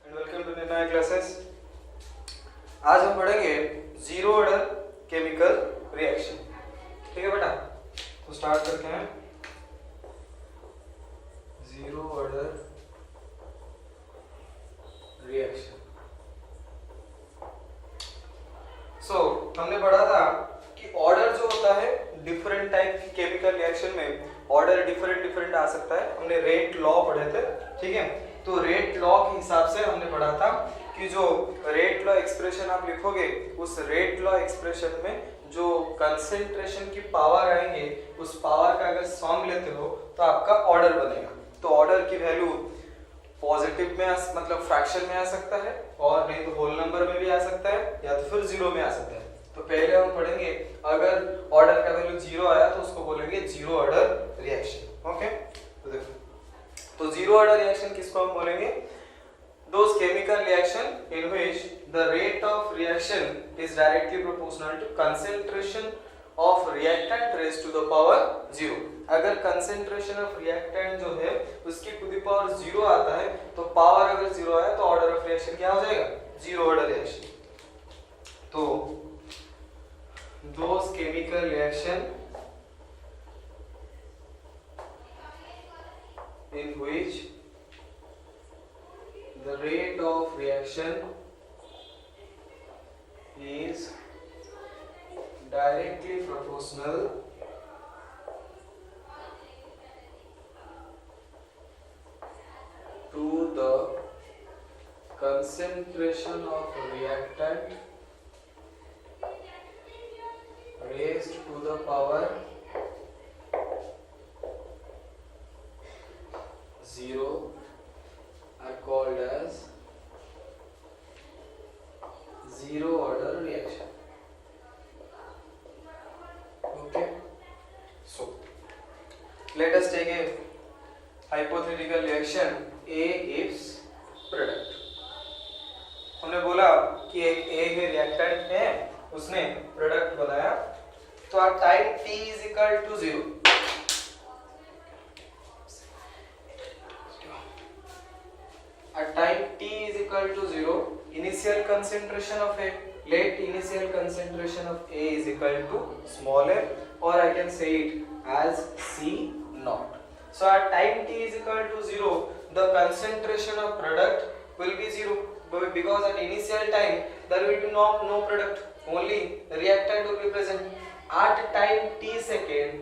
And welcome to नए classes. आज हम पढ़ेंगे जीरो ऑर्डर केमिकल रिएक्शन। ठीक है बेटा, तो स्टार्ट करते हैं। Zero order reaction. हमने पढ़ा था कि ऑर्डर जो होता है डिफरेंट टाइप की केमिकल रिएक्शन में ऑर्डर डिफरेंट आ सकता है। हमने रेट लॉ पढ़े थे, ठीक है। तो रेट लॉ के हिसाब से हमने पढ़ा था कि जो रेट लॉ एक्सप्रेशन आप लिखोगे, उस रेट लॉ एक्सप्रेशन में जो कंसेंट्रेशन की पावर आएंगे, उस पावर का अगर सम लेते हो तो आपका ऑर्डर बनेगा। तो ऑर्डर की वैल्यू पॉजिटिव में मतलब फ्रैक्शन में आ सकता है, और नहीं तो होल नंबर में भी आ सकता है, या तो फिर जीरो में आ सकता है। तो पहले हम पढ़ेंगे, अगर ऑर्डर का वैल्यू जीरो आया तो उसको बोलेंगे जीरो ऑर्डर रिएक्शन। ओके, तो देखो, तो जीरो ऑर्डर रिएक्शन किसको हम बोलेंगे? Those chemical reaction in which the rate of reaction is directly proportional to concentration of reactant raised to the power 0। अगर concentration of reactant जो है उसकी to the power 0 आता है, तो पावर अगर 0 आया तो order of reaction क्या हो जाएगा? Zero order reaction. तो those chemical reaction in which the rate of reaction is directly proportional to the concentration of reactant raised to the power 0 are called as zero order reaction। Okay, so let us take a hypothetical reaction। A gives product। हमने बोला कि एक A है reactant है, उसने product बनाया, तो at time t is equal to 0 at time t is equal to 0, initial concentration of A, let initial concentration of A is equal to small a, or I can say it as C naught। So at time t is equal to 0, the concentration of product will be 0, because at initial time there will be no product, only reactant will be present। At time t second,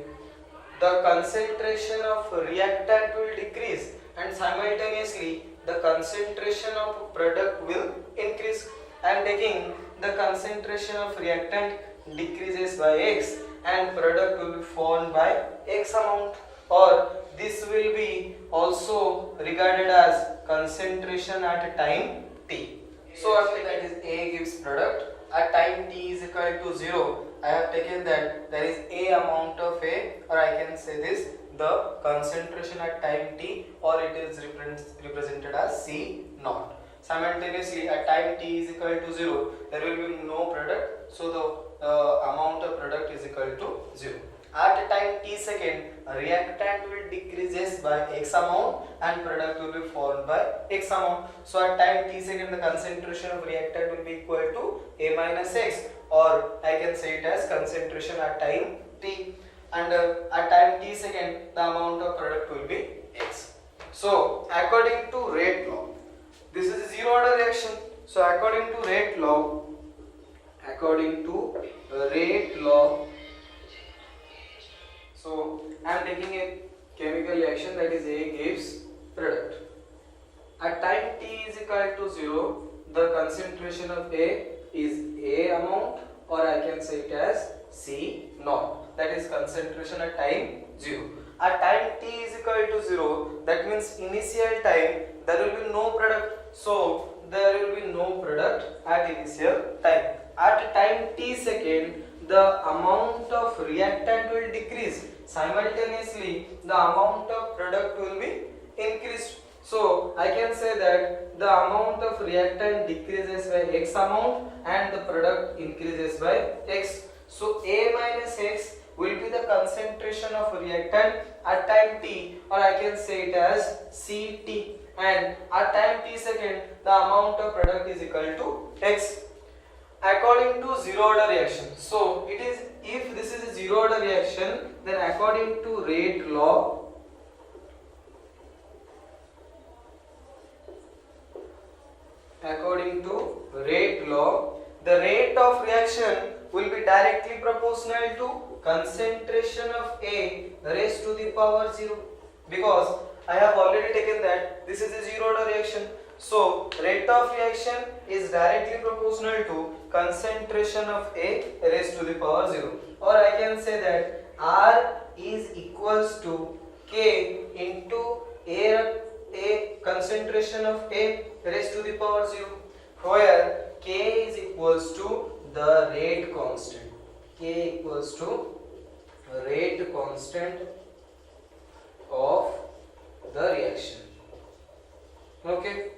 the concentration of reactant will decrease, and simultaneously the concentration of product will increase। I am taking the concentration of reactant decreases by x and product will be formed by x amount, or this will be also regarded as concentration at time t। So after that is A gives product at time t is equal to 0, I have taken that there is A amount of A, or I can say this the concentration at time t, or it is represented as C naught। Simultaneously at time t is equal to 0, there will be no product, so the amount of product is equal to 0। At time t second, reactant will decreases by x amount and product will be formed by x amount। So at time t second, the concentration of reactant will be equal to A minus x, or I can say it as concentration at time t, and at time t second the amount of product will be x। So according to rate law, this is a zero order reaction। So according to rate law, so I am taking a chemical reaction, that is A gives product at time t is equal to 0, the concentration of A is A amount, or I can say it as C naught, that is concentration at time 0। At time t is equal to 0, that means initial time there will be no product, so there will be no product at initial time। At time t second, the amount of reactant will decrease, simultaneously the amount of product will be increased। So I can say that the amount of reactant decreases by x amount and the product increases by x। So A minus x will be the concentration of reactant at time t, or I can say it as Ct। and at time t second the amount of product is equal to x according to zero order reaction. So it is, if this is a zero order reaction, then according to rate law, the rate of reaction will be directly proportional to concentration of A raised to the power 0, because I have already taken that this is a zero order reaction. So rate of reaction is directly proportional to concentration of A raised to the power 0, or I can say that R is equals to K into A concentration of A raised to the power 0, where K is equals to the rate constant. K equals to rate constant of the reaction. Okay.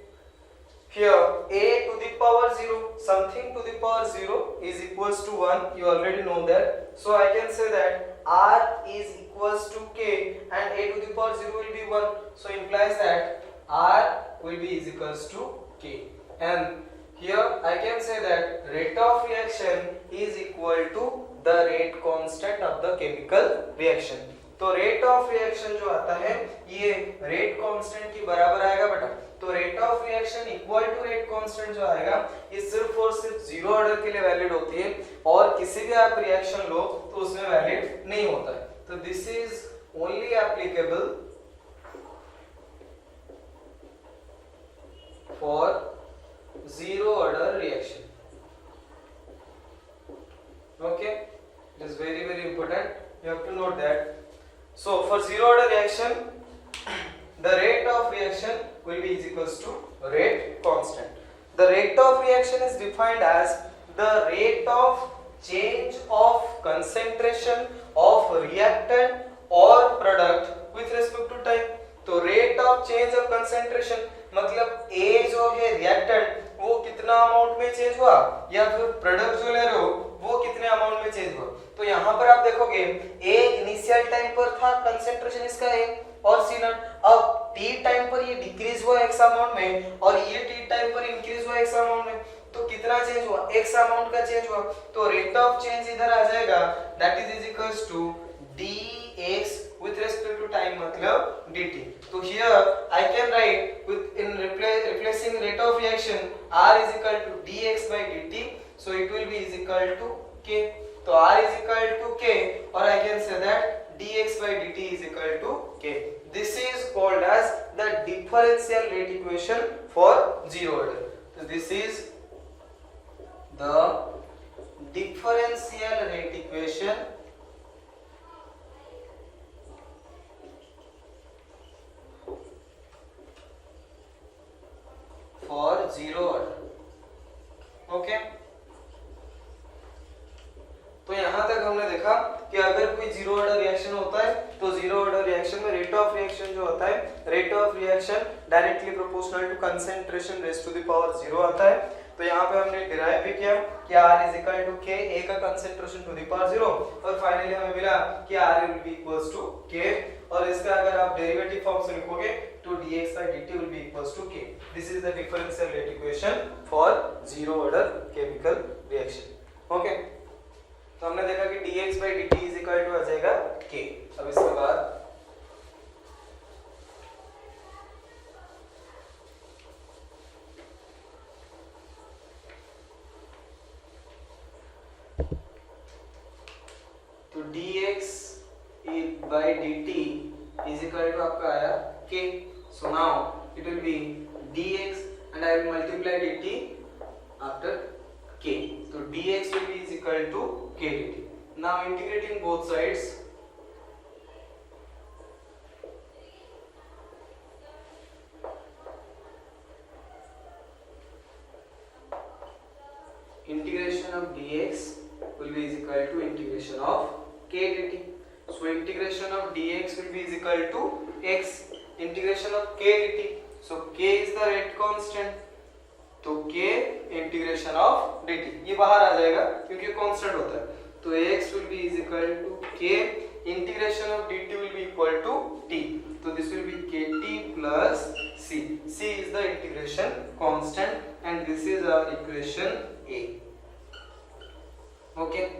Here A to the power 0, something to the power 0 is equals to 1. You already know that. So I can say that R is equals to K and A to the power 0 will be 1. So implies that R will be is equals to K. And here I can say that rate of reaction is equal to the rate constant of the chemical reaction. तो rate of reaction जो आता है ये rate constant के बराबर आएगा बेटा. तो rate of reaction equal to rate constant जो आएगा ये सिर्फ और सिर्फ जीरो ऑर्डर के लिए वैलिड होती है, और किसी भी आप रिएक्शन लो तो उसमें वैलिड नहीं होता है. तो this is only applicable for zero order reaction. Okay, it is very important. You have to note that. So for zero order reaction, the rate of reaction will be is equals to rate constant. The rate of reaction is defined as the rate of change of concentration of reactant or product with respect to time. तो rate of change of concentration मतलब A जो है reactant वो कितना amount में change हुआ, या फिर प्रोडक्ट जो ले रहे हो वो कितने अमाउंट में चेंज हुआ. तो यहाँ पर आप देखोगे A इनिशियल टाइम पर था, कंसेंट्रेशन इसका A और C नॉट. अब T टाइम पर ये डिक्रीज हुआ x अमाउंट में और ये T टाइम पर इंक्रीज हुआ x अमाउंट में. तो कितना चेंज हुआ, x अमाउंट का चेंज हुआ. तो रेट ऑफ चेंज इधर आ जाएगा, that is equals to dx with respect to time मतलब dt. तो here I can write with in replacing rate of reaction R is equal to dx by dt, so it will be is equal to k. तो R is equal to k, or I can say that dx by dt is equal to k. This is called as the differential rate equation for zero order. So this is the differential rate equation for zero order. Okay. तो यहाँ तक हमने देखा कि अगर कोई zero order reaction होता है तो जीरो ऑर्डर रिएक्शन में रेट ऑफ रिएक्शन जो होता है, rate of reaction directly proportional to concentration raise to the power 0 आता है. तो यहाँ पे हमने डिराइव भी किया कि R is equal to K, A का कंसेंट्रेशन टू द पावर 0, और फाइनली हमें मिला कि R will be equals to K, और इसका अगर आप डेरिवेटिव फॉर्म से लिखोगे तो dx by dt will be equals to K. This is the differential rate equation for zero order chemical reaction. Okay. तो हमने देखा कि dx by dt is equal to आ जाएगा K. अब इसके बाद तो dx by dt is equal to आपका आया K. So now it will be dx and I will multiply dt after K. So dx will be is equal to K dt. Now integrating both sides, integration of dx will be is equal to integration of K dt. So integration of dx will be is equal to x integration of K dt. So K is the rate constant, तो K integration of dt ये बाहर आ जाएगा क्योंकि constant होता है. तो Ax will be is equal to K integration of dt will be equal to T. तो this will be Kt plus C. concentration constant and this is our equation A. Okay,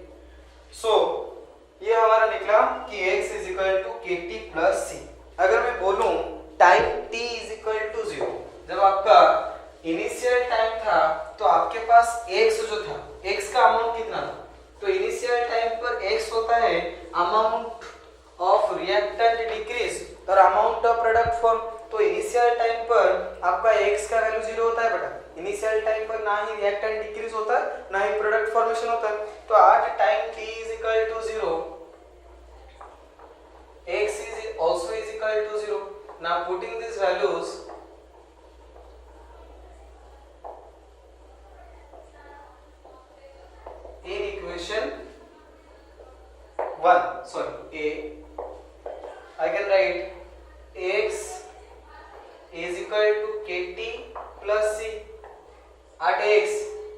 so ये हमारा निकला कि x is equal to kt plus c. अगर मैं बोलूं time t is equal to 0, जब आपका इनिशियल टाइम था तो आपके पास x जो था, x का अमाउंट कितना था? तो इनिशियल टाइम पर x होता है अमाउंट ऑफ रिएक्टेंट डिक्रीज और अमाउंट ऑफ प्रोडक्ट फॉर्म. तो इनिशियल टाइम पर आपका x का वैल्यू 0 होता है बेटा. इनिशियल टाइम पर ना ही रिएक्टेंट डिक्रीज होता है ना ही प्रोडक्ट फॉर्मेशन होता है. तो at time t is equal to 0, x is also is equal to 0. Now putting these values, in equation 1, sorry, A, I can write x is equal to kt plus c. At x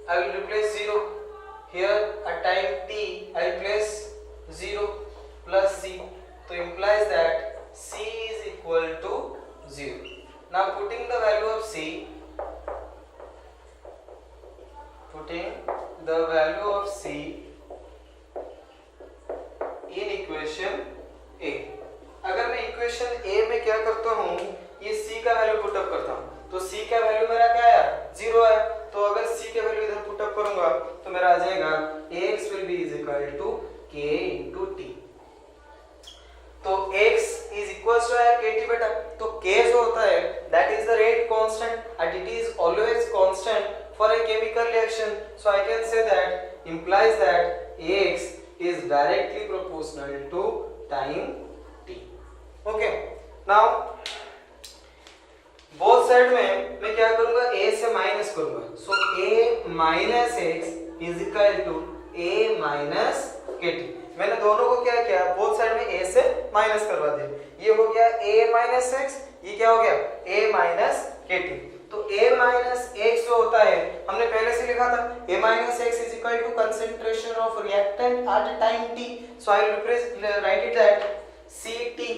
I will replace 0. Here at time t I will place 0 plus c. So implies that c is equal to 0. Now putting the value of c, in equation A. अगर मैं equation A में क्या करता हूँ, ये c का value put up करता हूँ. तो c का वैल्यू मेरा क्या आया? 0 है. तो अगर c का वैल्यू इधर पुट अप करूंगा तो मेरा आ जाएगा x will be is equal to k into t. तो x is equals to kt बेटा. तो k जो होता है that is the rate constant and it is always constant for a chemical reaction. So I can say that implies that x is directly proportional to time t. Okay, now both side में मैं क्या करूंगा, a से minus करूंगा. So a minus x is equal to a minus kt. मैंने दोनों को क्या किया, बोथ साइड में a से माइनस करवा दिया. ये हो गया a माइनस x, ये क्या हो गया a माइनस kt. तो a माइनस x जो होता है हमने पहले से लिखा था, a minus x is equal to concentration of reactant at time t. So I will write it that ct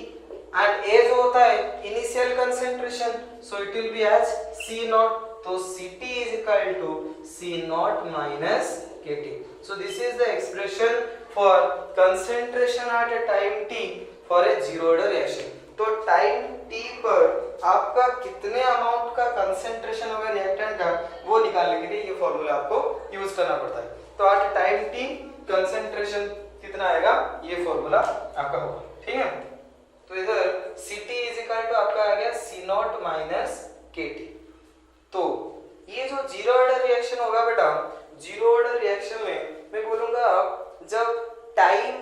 and A जो होता है initial concentration, so it will be as C not. तो Ct is equal to C naught minus Kt. So this is the expression for concentration at a time t for a zero order reaction. तो time t पर आपका कितने amount का concentration होगा reactant का, वो निकालने के लिए ये फॉर्मूला आपको यूज करना पड़ता है. तो एट टाइम t कंसंट्रेशन कितना आएगा, ये फॉर्मूला आपका होगा. ठीक है, तो इधर Ct इज इक्वल टू आपका आ गया C नॉट माइनस Kt. तो ये जो जीरो ऑर्डर रिएक्शन होगा बेटा, जीरो ऑर्डर रिएक्शन में मैं बोलूंगा जब टाइम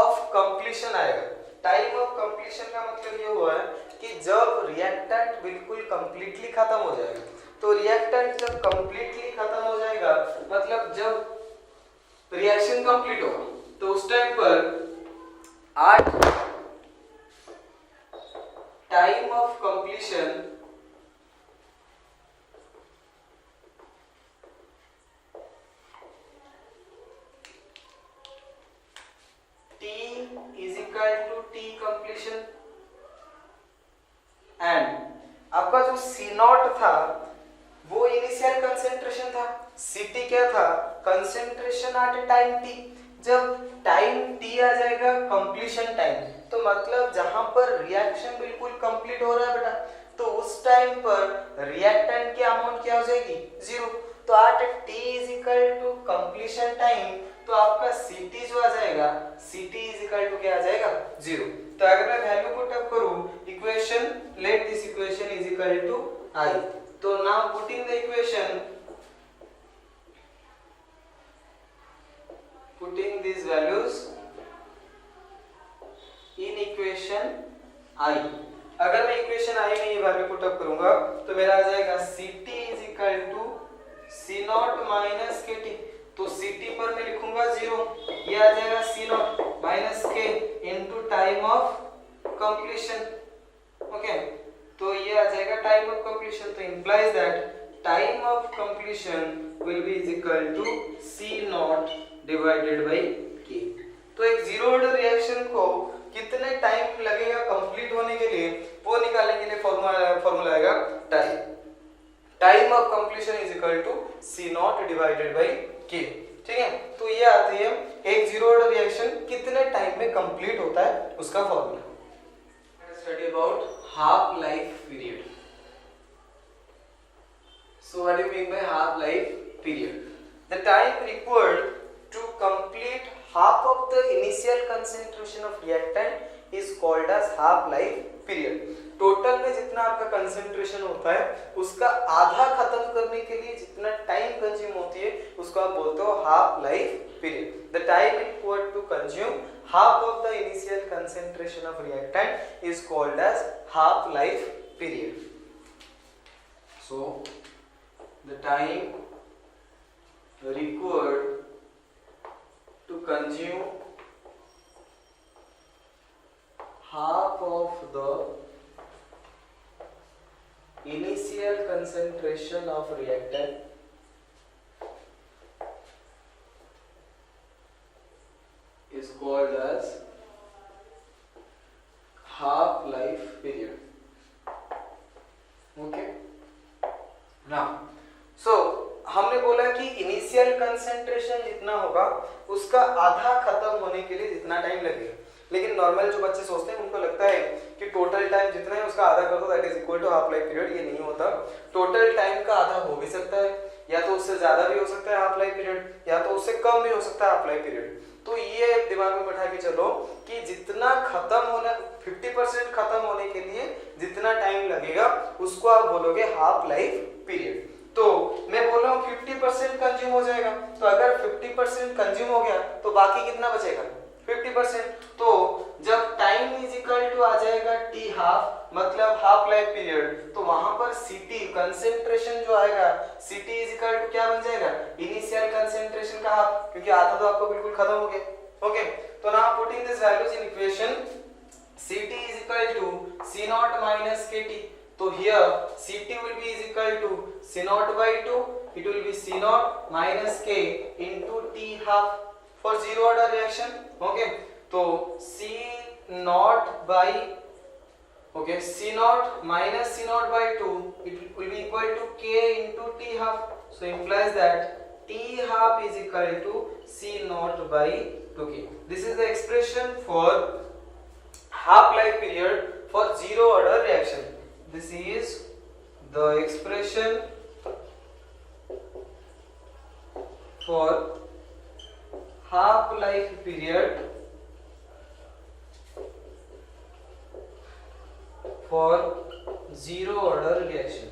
ऑफ कंप्लीशन आएगा. टाइम ऑफ कंप्लीशन का मतलब ये हुआ है कि जब रिएक्टेंट बिल्कुल कंप्लीटली खत्म हो जाएगा. तो रिएक्टेंट जब कंप्लीटली खत्म हो जाएगा मतलब जब रिएक्शन कंप्लीट होगा तो उस टाइम पर 8 time of completion t is equal to t completion and आपका जो C नॉट था वो इनिशियल कंसंट्रेशन था. Ct क्या था, कंसंट्रेशन एट टाइम t. जब टाइम t आ जाएगा कंप्लीशन टाइम, तो मतलब जहां पर रिएक्शन बिल्कुल कंप्लीट हो रहा है बेटा, तो उस टाइम पर रिएक्टेंट की अमाउंट क्या हो जाएगी, 0. तो at t is equal to completion time, तो आपका Ct जो आ जाएगा, Ct इज इक्वल टू क्या आ जाएगा, 0. तो अगर मैं वैल्यू पुट अप करूं, equation, let this equation is equal to I. तो now putting the equation, putting these values in equation I. अगर मैं इक्वेशन I में ये वैल्यू पुट अप करूंगा तो मेरा आ जाएगा Ct is equal to C naught minus Kt. तो Ct पर मैं लिखूंगा 0, ये आ जाएगा C naught minus K into time of completion. Okay, तो ये आ जाएगा टाइम ऑफ कंप्लीशन. तो implies that time of completion will be is equal to C naught divided by K. तो एक जीरो ऑर्डर रिएक्शन को कितने टाइम लगेगा कंप्लीट होने के लिए, वो निकालने के लिए फॉर्मूला आएगा time equal to C naught divided by K. ठीक है, तो ये आती है एक जीरो ऑर्डर रिएक्शन कितने टाइम में कंप्लीट होता है उसका formula. Study about half life period. So what do you mean by half life period? The time required to complete half of the initial concentration of reactant is called as half life period. Total में जितना आपका concentration होता है उसका आधा खत्म करने के लिए जितना टाइम कंज्यूम होती है उसको आप बोलते हो half life period. The time required to consume half of the initial concentration of reactant is called as half life period. So the time required to consume half of the initial concentration of reactant is called as half life period. Okay, now so हमने बोला कि initial concentration जितना होगा उसका आधा खत्म होने के लिए जितना टाइम लगेगा, लेकिन नॉर्मल जो बच्चे सोचते हैं उनको लगता है कि टोटल टाइम जितना है उसका आधा कर दो that is equal to half life period. ये नहीं होता, टोटल टाइम का आधा हो भी सकता है या तो उससे ज्यादा भी हो सकता है हाफ लाइफ पीरियड या तो उससे कम भी हो सकता है हाफ लाइफ पीरियड। तो ये दिमाग में बैठा के चलो कि जितना खत्म होना 50% खत्म होने के लिए जितना टाइम लगेगा उसको आप बोलोगे हाफ लाइफ पीरियड। तो मैं बोल रहा हूँ 50% कंज्यूम हो जाएगा, तो अगर 50% कंज्यूम हो गया तो बाकी कितना बचेगा 50%। तो जब टाइम इज इक्वल टू आ जाएगा टी हाफ मतलब हाफ लाइफ पीरियड, तो वहां पर सीटी कंसेंट्रेशन जो आएगा सीटी इज इक्वल टू क्या बन जाएगा इनिशियल कंसेंट्रेशन का हाफ, क्योंकि आधा तो आपको बिल्कुल खत्म हो गया। ओके, तो now putting this values in equation Ct is equal to C naught minus Kt. So here Ct will be is equal to C naught by 2. It will be C naught minus K into T half for zero order reaction. Okay, so C naught by C naught minus C naught by 2 it will be equal to K into T half. So implies that T half is equal to C naught by 2K. This is the expression for half life period for zero order reaction. This is the expression for half life period for zero order reaction.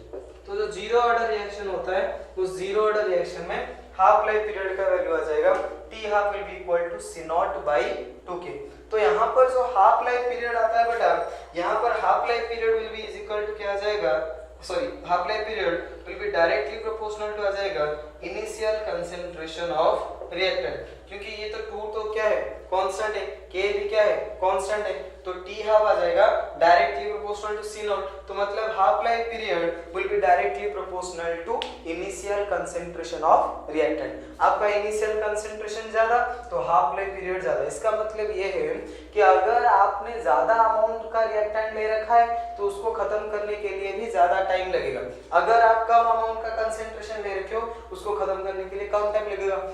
तो जो zero order reaction होता है उस zero order reaction में half life period का value आ जाएगा T half will be equal to C naught by 2k। तो यहाँ पर जो हाफ लाइफ पीरियड आता है बेटा, यहाँ पर half life period will be is equal to क्या आ जाएगा, sorry half life period will be directly proportional to आ जाएगा इनिशियल कंसेंट्रेशन ऑफ रिएक्टेंट, क्योंकि ये तो 2 तो क्या है कांस्टेंट है, k भी क्या है कांस्टेंट है, तो t हाफ आ जाएगा directly proportional to c not. तो मतलब half life period will be directly proportional to initial concentration of reactant. आपका इनिशियल कंसेंट्रेशन ज्यादा तो हाफ लाइफ पीरियड ज्यादा। इसका मतलब ये है कि अगर आपने ज्यादा अमाउंट का रिएक्टेंट ले रखा है तो उसको खत्म करने के लिए भी ज्यादा टाइम लगेगा। अगर आप कम अमाउंट का कंसेंट्रेशन ले रखे हो उसको खत्म करने के लिए कम टाइम लगेगा।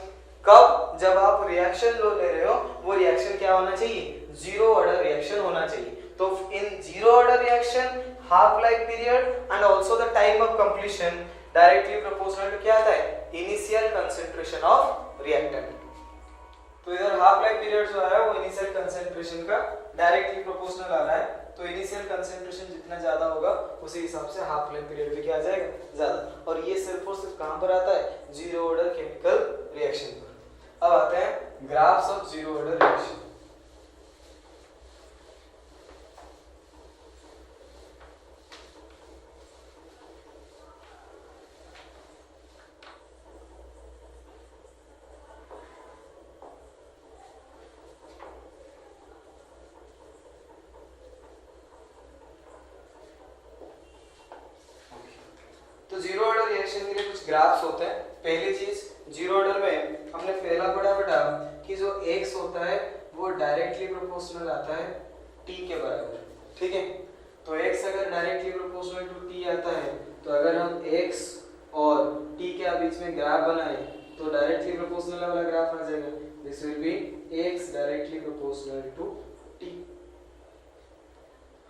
कब, जब आप रिएक्शन लो ले रहे हो वो रिएक्शन क्या होना चाहिए जीरो ऑर्डर रिएक्शन होना चाहिए। तो in zero order reaction half life period and also the time of completion directly proportional to क्या आता है इनिशियल कंसेंट्रेशन ऑफ रिएक्टेंट। तो इधर हाफ लाइफ पीरियड जो है वो इनिशियल कंसेंट्रेशन का डायरेक्टली प्रोपोर्शनल आ रहा है, तो इनिशियल कंसेंट्रेशन जितना ज्यादा होगा उसी हिसाब से हाफ लाइफ पीरियड भी क्या आ जाएगा ज्यादा। और ये सिर्फ और सिर्फ कहां पर आता है जीरो ऑर्डर केमिकल रिएक्शन पर। अब आते हैं graphs of zero order reaction. तो जीरो ऑर्डर रिएक्शन के लिए कुछ ग्राफ्स होते हैं। पहली चीज जीरो ऑर्डर में हमने पहला पढ़ा बेटा कि जो x होता है वो डायरेक्टली प्रोपोर्शनल आता है t के बराबर, ठीक है। तो x अगर डायरेक्टली प्रोपोर्शनल टू t आता है तो अगर हम x और t के बीच में ग्राफ बनाए तो डायरेक्टली प्रोपोर्शनल वाला ग्राफ आ जाएगा. This will be x directly proportional to t.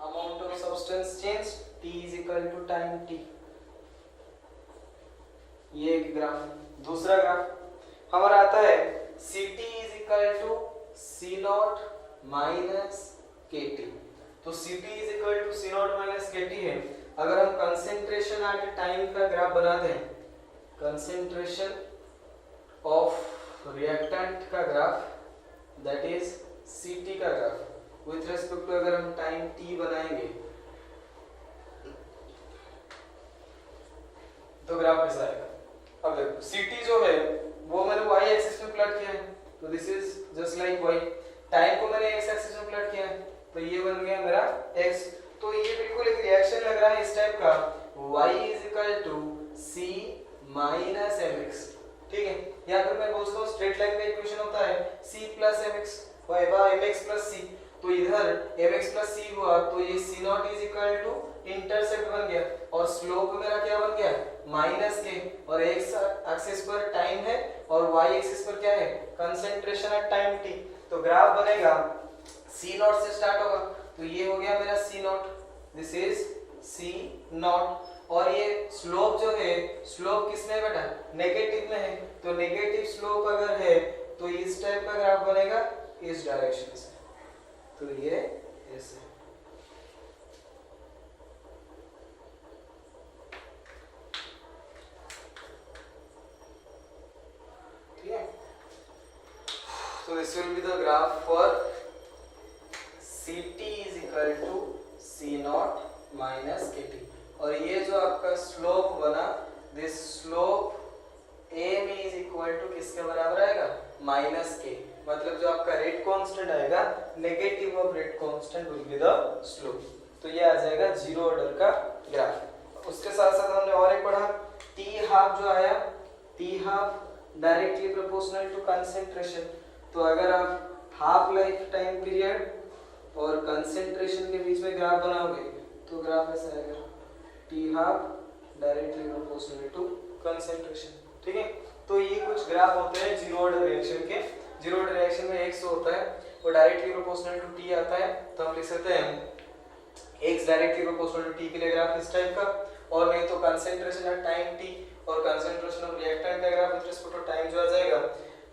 Amount of substance change t is equal to time t. ये एक ग्राफ. दूसरा ग्राफ हमारा आता है Ct is equal to C not minus Kt. तो Ct is equal to C not minus Kt है. अगर हम कंसेंट्रेशन एट टाइम का ग्राफ बना दें, कंसेंट्रेशन ऑफ रिएक्टेंट का ग्राफ, दैट इज Ct का ग्राफ विथ रेस्पेक्ट टू अगर हम टाइम t बनाएंगे तो ग्राफ ऐसा आएगा. अब देखो Ct जो है वो मैंने y एक्सिस में प्लॉट किया है, तो this is just like y. Time को मैंने x एक्सिस में प्लॉट किया है तो ये बन गया मेरा x. तो ये बिल्कुल एक रिएक्शन लग रहा है इस टाइप का, y is equal to c minus mx. ठीक है, या फिर मैं बोलता हूँ स्ट्रेट लाइन का इक्वेशन होता है c plus mx mx plus c. तो इधर mx प्लस c हुआ तो ये c naught is equal to intercept बन गया और स्लोप मेरा क्या बन गया माइनस के, और x एक्सिस पर टाइम है और y एक्सिस पर क्या है कंसंट्रेशन एट टाइम t. तो ग्राफ बनेगा c नॉट से स्टार्ट होगा तो ये हो गया मेरा c not, this is c nought. और ये स्लोप जो है स्लोप किसमें बेटा नेगेटिव में है, तो नेगेटिव स्लोप अगर है तो इस टाइप का ग्राफ बनेगा इस डायरेक्शन से. तो ये ऐसे. ठीक है, so this will be the graph for Ct is equal to C naught minus Kt. और ये जो आपका स्लोप बना, this slope m is equal to किसके बराबर आएगा माइनस k. मतलब जो आपका रेट कांस्टेंट आएगा negative of rate constant will be the slope. तो ये आ जाएगा जीरो ऑर्डर का ग्राफ. उसके साथ साथ हमने और एक पढ़ा t हाफ जो आया, t half directly proportional to concentration. तो अगर आप हाफ लाइफ टाइम पीरियड और कंसंट्रेशन के बीच में ग्राफ बनाओगे तो ग्राफ ऐसा आएगा t half directly proportional to concentration. ठीक है, तो ये कुछ ग्राफ होते हैं जीरो ऑर्डर रिएक्शन के. जीरो ऑर्डर रिएक्शन में x होता है वो डायरेक्टली प्रोपोर्शनल टू t आता है, तो हम लिख सकते हैं x directly proportional to t के लिए ग्राफ इस टाइप का, और नहीं तो कंसंट्रेशन एट टाइम t और कंसंट्रेशन ऑफ रिएक्टेंट का graph with respect to time जो आ जाएगा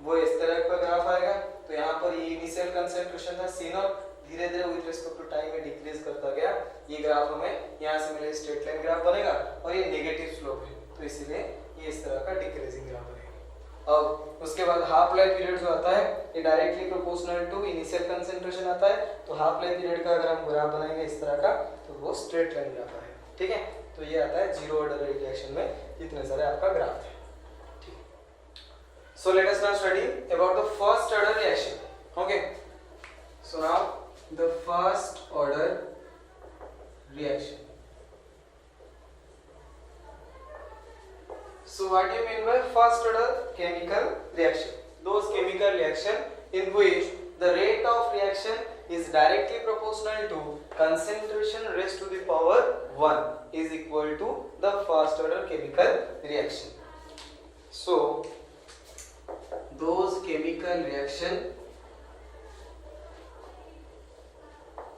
वो इस तरह का ग्राफ आएगा. तो यहाँ पर ये इनिशियल कंसंट्रेशन था c नॉट, धीरे धीरे विद रिस्पेक्ट टू टाइम में डिक्रीज करता गया. ये ग्राफ हमें यहाँ से मिले स्ट्रेट लाइन ग्राफ बनेगा और ये नेगेटिव स्लोप है तो इसीलिए ये इस तरह का डिक्रीजिंग ग्राफ बनेगा. अब उसके बाद हाफ लाइफ पीरियड जो आता है ये directly proportional to initial concentration आता है. तो हाफ लाइफ पीरियड का अगर हम ग्राफ बनाएंगे इस तरह का तो वो स्ट्रेट लाइन ग्राफ है. ठीक है, तो ये आता है जीरो ऑर्डर रिएक्शन में इतने सारे आपका ग्राफ है. So let us now study about the first order reaction. Okay. So now the first order reaction. So what do you mean by first order chemical reaction? Those chemical reaction in which the rate of reaction is directly proportional to concentration raised to the power 1 is equal to the first order chemical reaction. So those chemical reaction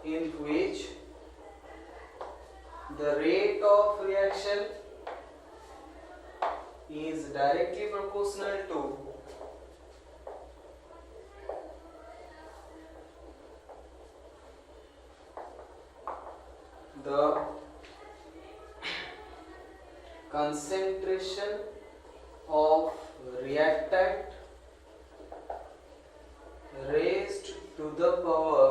in which the rate of reaction is directly proportional to the concentration of reactant raised to the power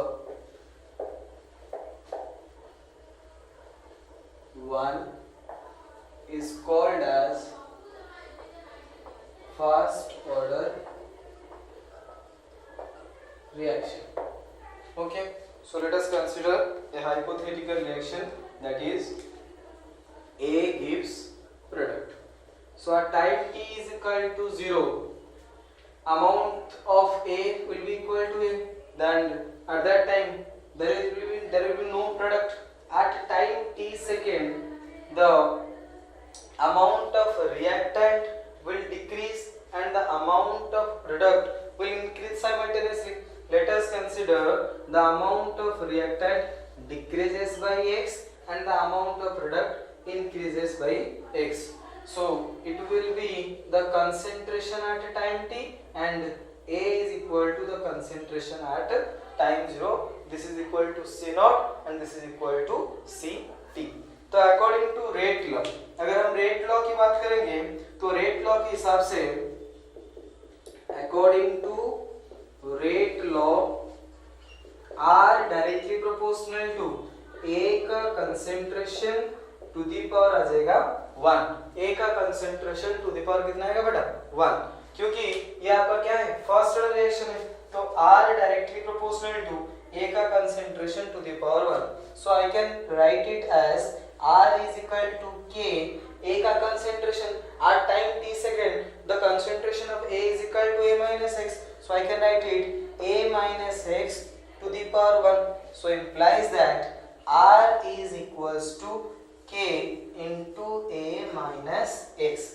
1 is called as first order reaction. Okay, so let us consider a hypothetical reaction, that is A gives product. So at time t is equal to 0, amount of A will be equal to A. Then at that time there will be no product. At time t second, the amount of reactant will decrease and the amount of product will increase simultaneously. Let us consider the amount of reactant decreases by x and the amount of product increases by x. So it will be the concentration at time t, and A is equal to the concentration at time 0. This is equal to C naught and this is equal to C t. तो according to rate law, अगर हम rate law की बात करेंगे तो rate law के हिसाब से according to rate law are directly proportional to A का कंसेंट्रेशन टू दी पावर आ जाएगा 1. ए का कंसेंट्रेशन टू दी पावर कितना आएगा बेटा 1, क्योंकि ये आपका क्या है फर्स्ट ऑर्डर रिएक्शन है. तो R directly proportional to A का concentration to the power 1. So I can write it as R is equal to K. A का concentration at time t second, the concentration of A is equal to A minus x. So I can write it A minus x to the power 1. So implies that R is equals to K into A minus x.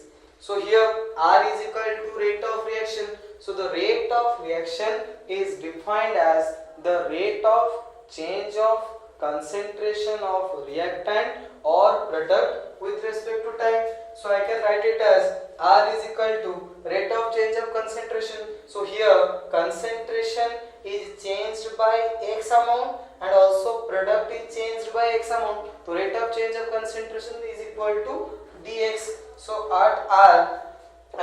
So here R is equal to rate of reaction. So the rate of reaction is defined as the rate of change of concentration of reactant or product with respect to time. So I can write it as R is equal to rate of change of concentration. So here concentration is changed by x amount and also product is changed by x amount. So rate of change of concentration is equal to dx. So at R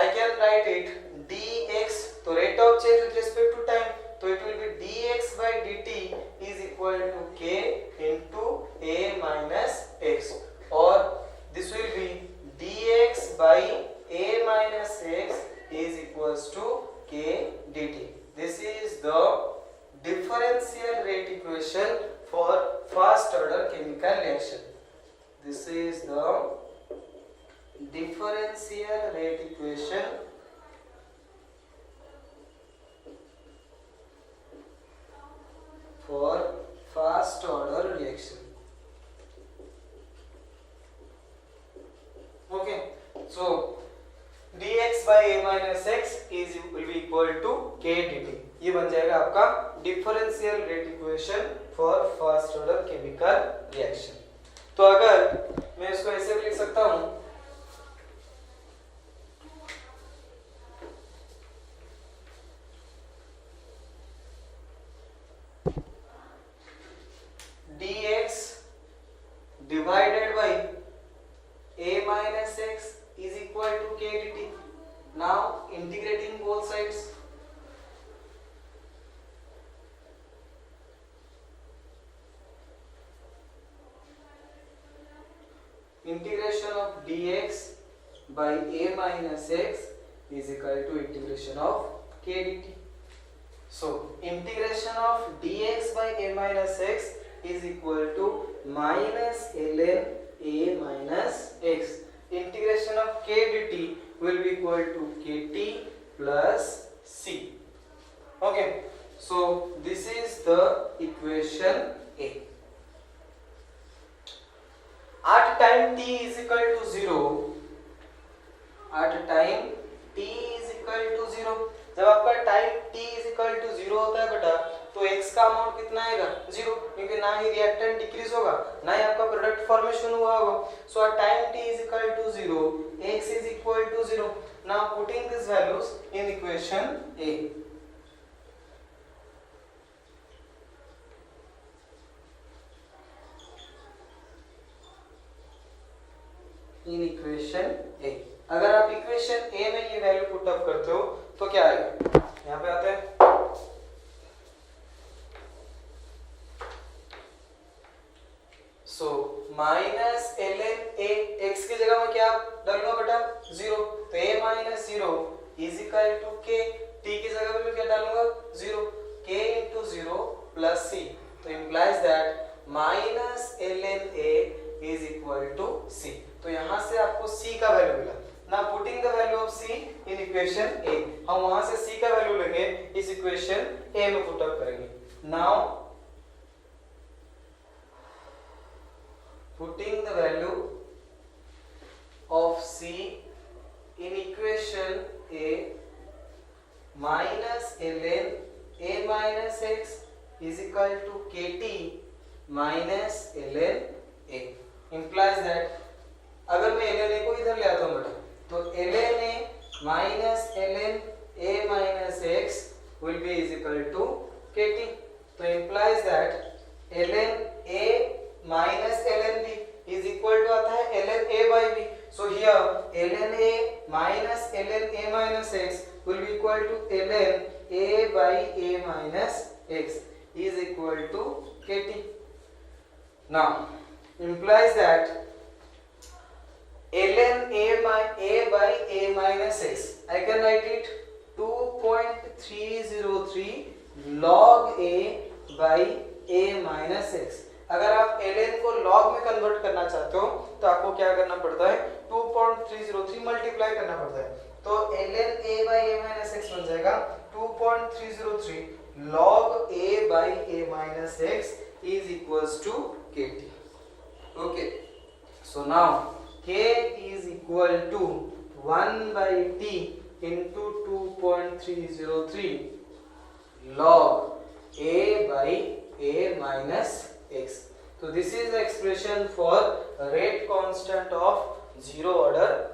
I can write it dx. So rate of change with respect to time. So it will be dx by dt is equal to k into a minus x, or this will be dx by a minus x is equals to k dt. This is the differential rate equation for first order chemical reaction. This is the differential rate equation for first order reaction. Okay, so dx by a minus x is will be equal to k dt. ये बन जाएगा आपका differential rate equation for first order chemical reaction. तो अगर मैं इसको ऐसे भी लिख सकता हूं, dx divided by a minus x is equal to k dt. Now integrating both sides, integration of dx by a minus x is equal to integration of k dt. So integration of dx by a minus x is equal to minus ln a minus x. Integration of k dt will be equal to kt plus c. Okay, so this is the equation A. At time t is equal to 0, at time t is equal to 0, जब आपका time t is equal to 0 होता है बेटा, तो x का amount कितना आएगा 0, क्योंकि ना ही रिएक्टेंट डिक्रीज होगा ना ही आपका प्रोडक्ट फॉर्मेशन हुआ होगा. So at time t is equal to 0, x is equal to 0. Now putting these values in equation A. In equation A, अगर आप इक्वेशन A में ये वैल्यू पुट अप करते हो तो क्या आएगा, यहाँ पे आते हैं. So minus ln a, x की जगह में क्या डालूंगा बेटा 0, तो a minus 0 is equal to k. t की जगह में क्या डालूंगा 0, k इंटू 0 प्लस c. तो implies that minus ln a is equal to c. तो यहाँ से आपको c का वैल्यू मिला. ना putting the value of c in equation a, हम वहां से c का वैल्यू लेंगे, इस इक्वेशन a में पुट अप करेंगे. Now putting the value of C in equation A minus ln A minus x is equal to KT minus ln A implies that अगर मैं ln A को इधर ले आता हूँ बेटा तो ln A minus ln A minus x will be is equal to KT. So implies that ln A minus ln B is equal to आता है ln A by B. So here ln A minus ln A minus x will be equal to ln A by A minus x is equal to KT. Now implies that ln A by A minus x, I can write it 2.303 log A by A minus x. अगर आप ln को log में convert करना चाहते हो तो आपको क्या करना पड़ता है 2.303 मल्टीप्लाई करना पड़ता है तो ln A by A minus x बन जाएगा 2.303 log A by A minus x is equals to KT. Okay, so now K is equal to 1 by T into 2.303 log A by A minus x. So this is the expression for rate constant of zero order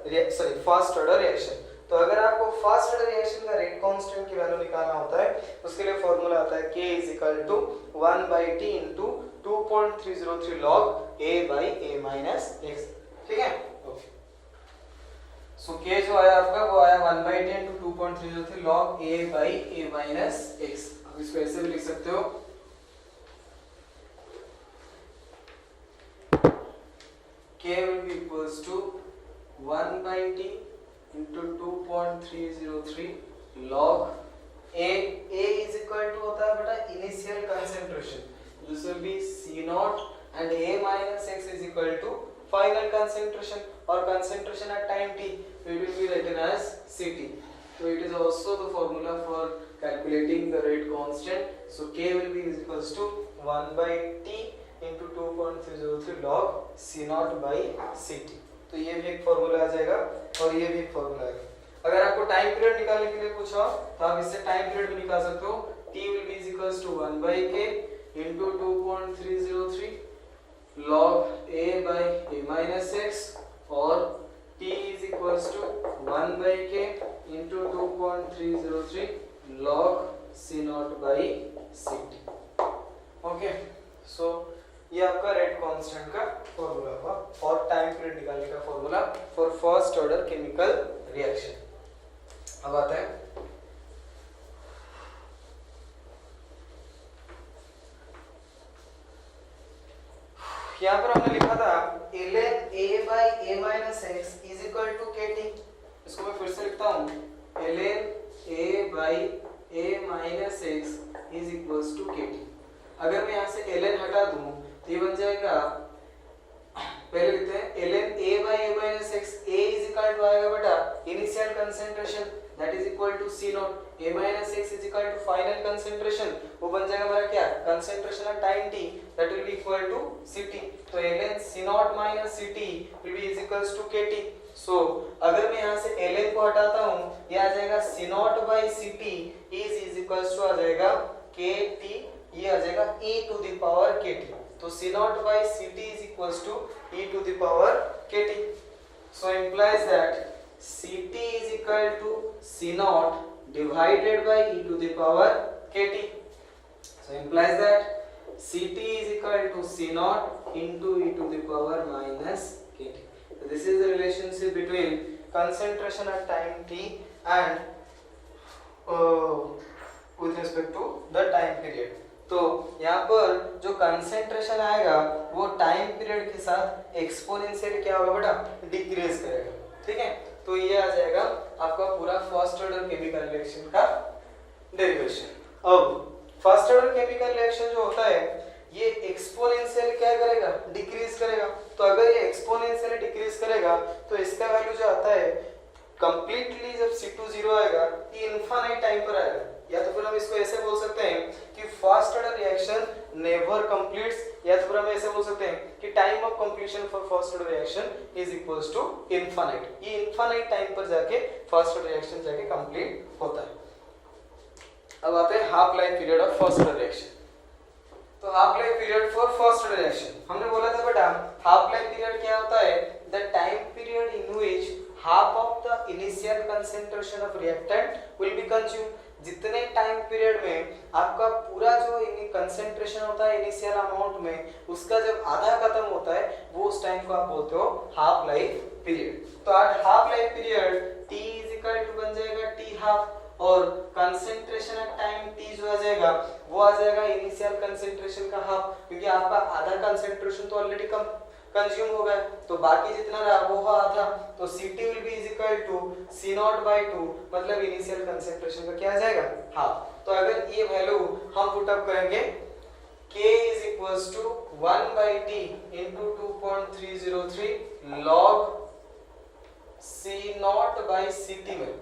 first order reaction. तो अगर आपको first order reaction का rate constant की value निकालना होता है उसके लिए फॉर्मूला आता है K is equal to 1 by T into 2.303 log A by A minus x. ठीक है? ओके. सो K जो आया आपका वो आया 1 by T into 2.303 log A by A minus x. अब इसको ऐसे भी लिख सकते हो K will be equals to 1 by T into 2.303 log A. A is equal to होता है बेटा initial concentration. This will be C naught and A minus x is equal to final concentration or concentration at time t. It will be written as Ct. So it is also the formula for calculating the rate constant. So K will be equals to 1 by T into 2.303 log C naught by Ct. तो ये भी एक formula आ जाएगा और ये भी एक formula आएगा. अगर आपको टाइम पीरियड निकालने के लिए पूछा तो आप इससे टाइम पीरियड भी निकाल सकते हो. T will be equals to 1 by K into 2.303 log A by A minus x or T is equals to 1 by K into 2.303 log C naught by Ct. Okay, so ये आपका rate constant का formula हुआ और time period निकालने का formula for first order chemical reaction. अब आता है यहाँ पर हमने लिखा था ln A by A minus x is equal to KT. इसको मैं फिर से लिखता हूँ ln A by A minus x is equals to KT. अगर मैं यहाँ से ln हटा दूँ तो ये बन जाएगा पहले लिखते हैं ln A by A minus x. A is equal to आएगा बेटा initial concentration that is equal to C naught. A minus x is equal to final concentration. वो बन जाएगा हमारा क्या concentration at time t that will be equal to Ct. तो ln C naught minus Ct will be is equals to KT. So अगर मैं यहाँ से ln को हटाता हूँ ये आ जाएगा C naught by Ct is equals to आ जाएगा KT. ये आ जाएगा e to the power KT. तो C naught by Ct is equals to e to the power KT. So implies that Ct is equal to C naught divided by e to the power KT. So implies that Ct is equal to C naught into e to the power minus KT. So this is the relationship between concentration at time t and with respect to the time period. तो यहाँ पर जो concentration आएगा वो time period के साथ exponentially क्या होगा बेटा डिक्रीज करेगा. ठीक है, तो ये आ जाएगा आपका पूरा फर्स्ट ऑर्डर केमिकल रिएक्शन का डेरिवेशन. अब फर्स्ट ऑर्डर केमिकल रिएक्शन जो होता है ये एक्सपोनेंशियली क्या करेगा डिक्रीज करेगा. तो अगर ये एक्सपोनेंशियली डिक्रीज करेगा तो इसका वैल्यू जो आता है कंप्लीटली जब C2 0 आएगा ये इनफाइनाइट टाइम पर आएगा. या तो फिर हम इसको ऐसे बोल सकते हैं कि first order reaction never completes, या तो फिर हम ऐसे बोल सकते हैं कि time of completion for first order reaction is equals to infinite. ये इनफाइनाइट टाइम पर जाके फर्स्ट ऑर्डर रिएक्शन जाके कंप्लीट होता है। अब आते हैं half life period of first order reaction. तो half life period for first order reaction हमने बोला था बेटा, हाफ लाइफ पीरियड क्या होता है? The time period in which half of the initial concentration of reactant will be consumed. जितने time period में आपका पूरा जो कंसंट्रेशन होता है इनिशियल अमाउंट में, उसका जब आधा खत्म होता है वो उस टाइम को आप बोलते हो हाफ लाइफ पीरियड। तो आज हाफ लाइफ पीरियड t बन जाएगा t हाफ, और कंसंट्रेशन ऑफ टाइम t जो आ जाएगा वो आ जाएगा इनिशियल कंसंट्रेशन का हाफ, क्योंकि आपका आधा कंसंट्रेशन तो ऑलरेडी कम कंज्यूम हो गया, तो बाकी जितना रहा वो आधा। तो Ct will be is equal to C0/2, मतलब इनिशियल कंसंट्रेशन का क्या आ जाएगा? हाफ। तो अगर ये वैल्यू हम पुट अप करेंगे K is equals to 1/T into 2.303 log C0/Ct में,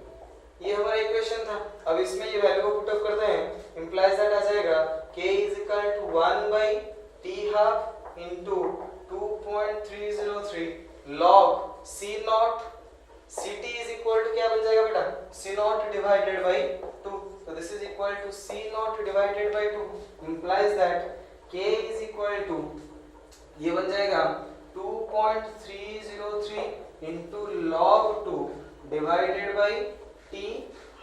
ये हमारा इक्वेशन था। अब इसमें ये वैल्यू को पुट अप करते हैं, इंप्लाइज दैट आ जाएगा K is equal to 1/T half into 2.303 log C0, Ct is equal to क्या बन जाएगा बेटा? C0 divided by 2, so this is equal to C0 divided by 2, implies that K is equal to ये बन जाएगा 2.303 into log 2 divided by T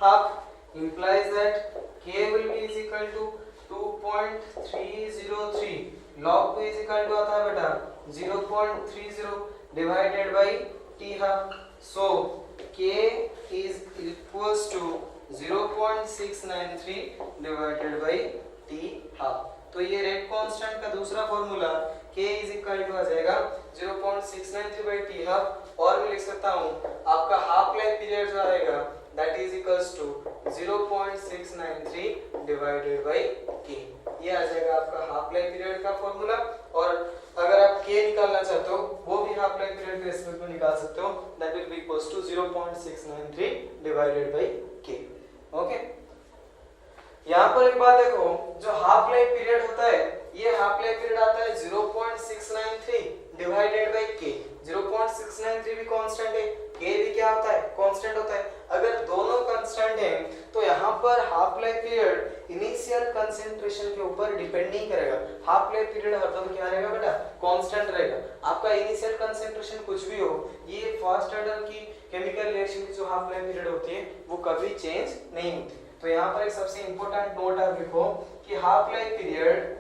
half, implies that K will be is equal to 2.303 log 2 is equal to आता है बेटा 0.30 divided by T half, so K is equals to 0.693 divided by T half। तो ये rate constant का दूसरा formula K is equal to आ जाएगा 0.693 by T half, और मैं लिख सकता हूँ आपका हाफ लाइफ पीरियड जो आएगा that is equals to 0.693 divided by K। ये आ जाएगा आपका हाफ लाइफ पीरियड का फॉर्मूला, और अगर आप K निकालना चाहते हो वो भी हाफ लाइफ पीरियड के रेस्पेक्ट में निकाल सकते हो, that will be equals to 0.693 divided by K। Okay, यहाँ पर एक बात देखो, जो हाफ लाइफ पीरियड होता है ये हाफ लाइफ पीरियड आता है 0.693 डिवाइडेड बाय K। 0.693 भी कांस्टेंट है, K भी क्या होता है? कांस्टेंट होता है। अगर दोनों कांस्टेंट हैं तो यहाँ पर half life period initial concentration के ऊपर डिपेंड नहीं करेगा। हाफ लाइफ पीरियड हरदम क्या रहेगा बेटा? कांस्टेंट रहेगा। आपका इनिशियल कंसंट्रेशन कुछ भी हो, ये फर्स्ट ऑर्डर की केमिकल रिएक्शन की जो हाफ लाइफ पीरियड होती है वो कभी चेंज नहीं होती। तो यहाँ पर एक सबसे इंपॉर्टेंट नोट आप लिखो कि half life period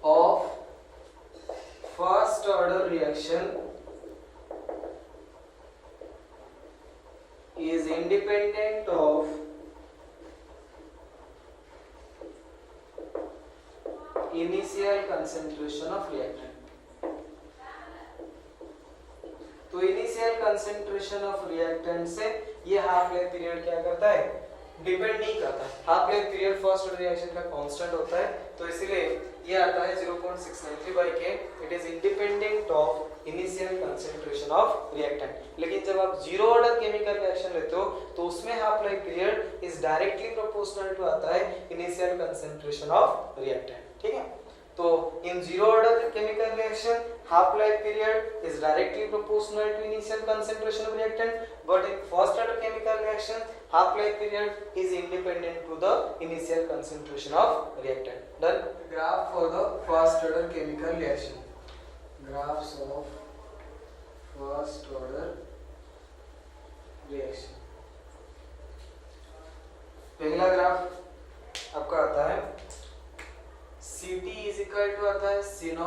of first order reaction is independent of initial concentration of reactant। तो इनिशियल कंसंट्रेशन ऑफ रिएक्टेंट से ये हाफ लाइफ पीरियड क्या करता है? डिपेंड नहीं करता। Half life period first order reaction का कांस्टेंट होता है, तो इसलिए ये आता है 0.693 by K। It is independent of initial concentration of reactant. लेकिन जब आप जीरो ऑर्डर केमिकल रिएक्शन लेते हो तो उसमें half life period is directly proportional to आता है इनिशियल कंसंट्रेशन ऑफ रिएक्टेंट। ठीक है, तो in zero order chemical reaction half life period is directly proportional to initial concentration of reactant, but in first order chemical reaction half life period is independent to the initial concentration of reactant। Done। Graph for the first order chemical reaction, graphs of first order reaction। पहला graph आपका आता है Ct is equal to आता है C0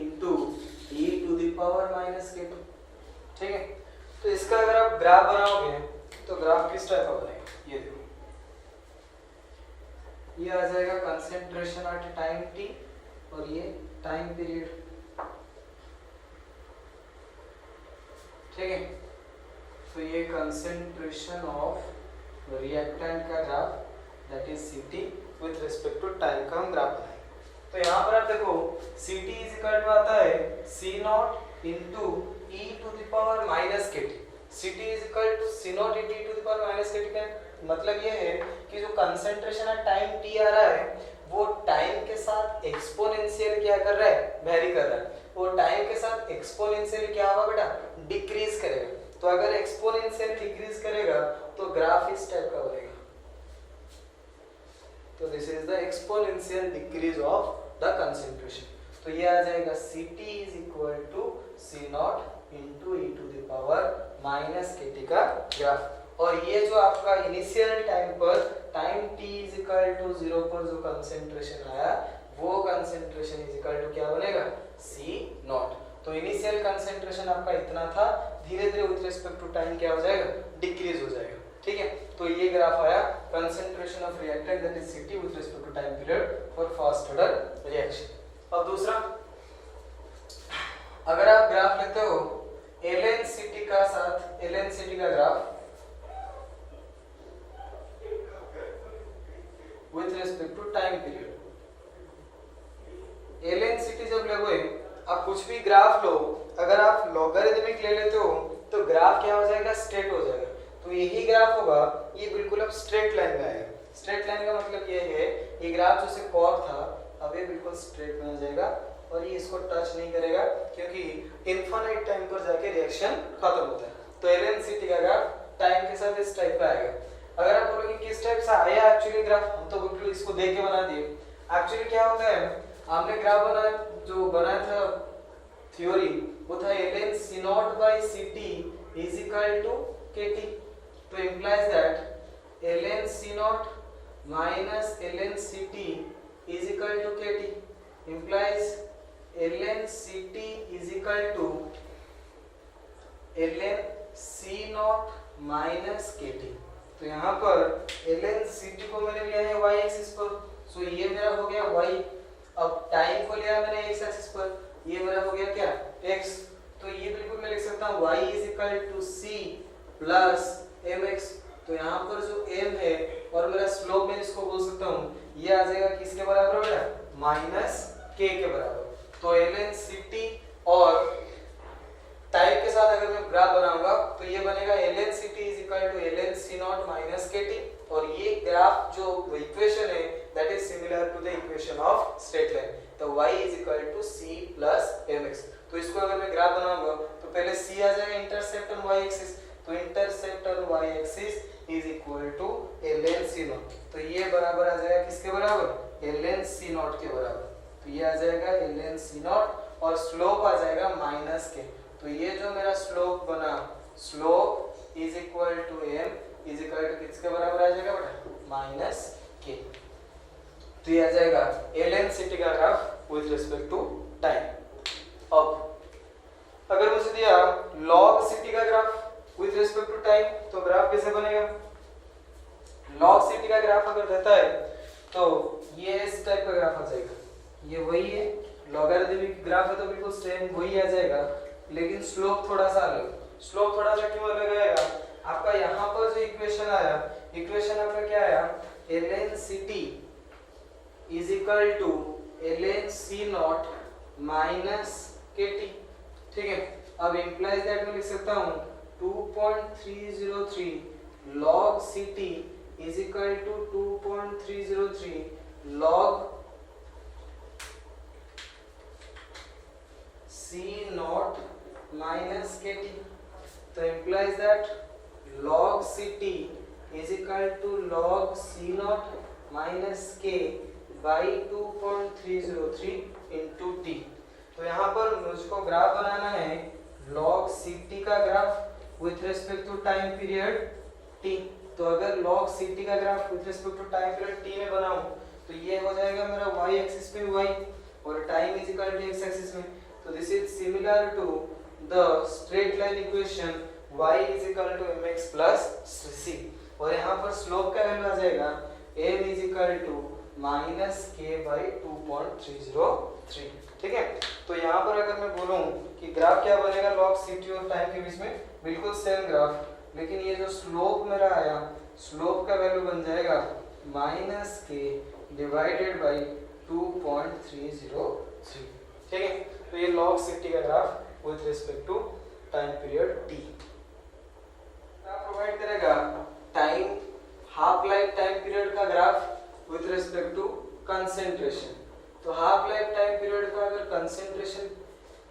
into e to the power minus k2। ठीक है, तो इसका अगर आप ग्राफ बनाओगे तो ग्राफ किस टाइप का बनेगा? ये देखो, ये आ जाएगा कंसंट्रेशन एट टाइम t और ये टाइम पीरियड। ठीक है, तो ये कंसंट्रेशन ऑफ रिएक्टेंट का graph that is Ct with respect to time का हम ग्राफ बनाएंगे। तो यहाँ पर आप देखो Ct इज इक्वल टू आता है C0 into e to the power minus kt। Ct is equal to C0 into e to the power minus kt का मतलब ये है कि जो कंसंट्रेशन ऑफ टाइम टी आ रहा है वो टाइम के साथ एक्सपोनेंशियल क्या कर रहा है, वेरी कर रहा है। वो टाइम के साथ एक्सपोनेंशियल क्या होगा बेटा, डिक्रीज करेगा। तो अगर एक्सपोनेंशियल डिक्रीज करेगा तो ग्राफ इस टाइप का बनेगा। तो this is the exponential decrease of the concentration. तो ये आ जाएगा Ct is equal to C nought into e to the power minus kt का ग्राफ। और ये जो आपका इनिशियल टाइम पर time t is equal to 0 पर जो कंसंट्रेशन आया वो कंसंट्रेशन इज इक्वल टू क्या बनेगा, C नॉट। तो इनिशियल कंसंट्रेशन आपका इतना था, धीरे धीरे विद रिस्पेक्ट टू टाइम क्या हो जाएगा, डिक्रीज हो जाएगा। ठीक है, तो ये ग्राफ आया concentration of reactant that is Ct with respect to time period for first order reaction. अब दूसरा, अगर आप ग्राफ लेते हो ln Ct का साथ ln Ct का graph with respect to time period, ln Ct जब लोगे आप कुछ भी ग्राफ लो, अगर आप लॉगरिथमिक ले लेते हो तो ग्राफ क्या हो जाएगा, स्ट्रेट हो जाएगा। तो यही ग्राफ होगा, ये बिल्कुल अब स्ट्रेट लाइन में आएगा। स्ट्रेट लाइन का मतलब ये है, ये ग्राफ जो से कर्व था अब ये बिल्कुल स्ट्रेट में आ जाएगा और ये इसको टच नहीं करेगा क्योंकि इनफाइनाइट टाइम पर जाके रिएक्शन खत्म होता है। तो ln Ct का ग्राफ टाइम के साथ इस टाइप का आएगा। अगर आप बोलोगे किस टाइप से आया एक्चुअली ग्राफ, हम तो बिल्कुल इसको देख के बना दिए। एक्चुअली क्या होता है, हमने ग्राफ बनाया, जो बनाया था थ्योरी वो था ln C nought by Ct is equal to kt। तो implies that ln C nought minus ln Ct is equal to kt, implies ln Ct is equal to ln C nought minus kt। तो यहाँ पर ln Ct को मैंने लिया है y axis पर, सो ये मेरा हो गया y। अब टाइम को लिया मैंने x एक्सिस पर, ये मेरा हो गया क्या, x। तो ये बिल्कुल मैं लिख सकता हूँ y is equal to c plus mx। तो यहाँ पर जो m है और मेरा स्लोप में इसको बोल सकता हूँ, ये आ जाएगा किसके बराबर बेटा, माइनस k के बराबर। तो ln Ct और टाइम के साथ अगर मैं ग्राफ बनाऊंगा तो ये बनेगा ln Ct is equal to ln C not minus kt। और ये ग्राफ जो इक्वेशन है that is similar to the equation of straight line. तो y is equal to c plus mx। तो इसको अगर मैं ग्राफ बनाऊंगा तो पहले c आ जाएगा इंटरसेप्ट ऑन y एक्सिस, तो intercept on y axis is equal to ln C not. तो ये बराबर आ जाएगा किसके बराबर, ln C नॉट के बराबर। तो ये आ जाएगा ln C नॉट और स्लोप आ जाएगा माइनस के। तो ये जो मेरा स्लोप बना, slope is equal to m is equal to किसके बराबर आ जाएगा बेटा, माइनस के। तो ये आ जाएगा ln Ct का graph with respect to time. अब अगर मुझे दिया log Ct का graph with respect to time, तो ग्राफ कैसे बनेगा, log Ct का ग्राफ अगर देता है तो ये इस टाइप का ग्राफ आ जाएगा। ये वही है, लॉगरिथमिक ग्राफ है तो बिल्कुल सेम वही आ जाएगा, लेकिन स्लोप थोड़ा सा अलग। स्लोप थोड़ा सा क्यों अलग आएगा, आपका यहाँ पर जो इक्वेशन आया, इक्वेशन आपका क्या आया, ln Ct is equal to ln C not minus kt। ठीक है, अब इंप्लाइज दैट मैं लिख सकता हूँ 2.303 log Ct is equal to 2.303 log C not minus kt। तो implies that log Ct is equal to log C naught minus k by 2.303 into t। तो यहाँ पर मुझको ग्राफ बनाना है log Ct का graph with respect to time period t। तो अगर log Ct का graph with respect to time period t में बनाऊं तो ये हो जाएगा मेरा y एक्सिस पे y और time is equal to x axis में। तो this is similar to the straight line equation y is equal to mx plus c। और यहाँ पर स्लोप का वैल्यू आ जाएगा m is equal to minus k by 2.303। ठीक है, तो यहाँ पर अगर मैं बोलूँ कि ग्राफ क्या बनेगा log Ct और टाइम के बीच में, बिल्कुल सेम ग्राफ, लेकिन ये जो स्लोप मेरा आया, स्लोप का वैल्यू बन जाएगा माइनस के डिवाइडेड बाई 2.303। ठीक है, तो ये log Ct का graph with respect to time period t provide करेगा time half life time period का graph with respect to concentration. तो हाफ लाइफ टाइम पीरियड का अगर concentration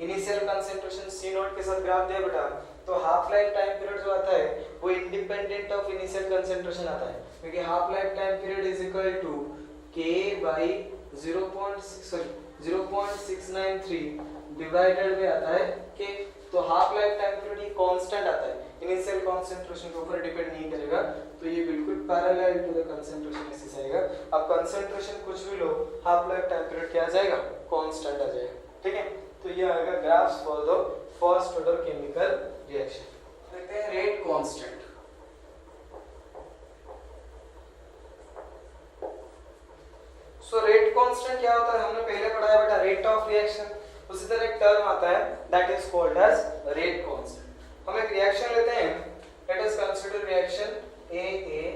initial concentration C naught के साथ ग्राफ दिया बेटा, तो हाफ लाइफ टाइम पीरियड जो आता है वो इंडिपेंडेंट ऑफ इनिशियल कंसेंट्रेशन आता है, क्योंकि half life time period is equal to K by 0.693 divided में आता है K। तो हाफ लाइफ टाइम पीरियड ये कांस्टेंट आता है, इनिशियल कंसेंट्रेशन के ऊपर डिपेंड नहीं करेगा, तो ये बिल्कुल पैरेलल टू द कंसेंट्रेशन ऐसे आएगा। अब कंसेंट्रेशन कुछ भी लो, हाफ लाइफ टाइम पीरियड क्या आ जाएगा, कांस्टेंट आ जाएगा। ठीक है, तो ये आएगा graphs for the first order chemical reaction. देखते हैं rate constant. So rate constant क्या होता है, हमने पहले पढ़ा है बेटा, रेट ऑफ रिएक्शन। उसी तरह एक टर्म आता है that is called as rate constant. हम एक रिएक्शन लेते हैं, let us consider reaction AA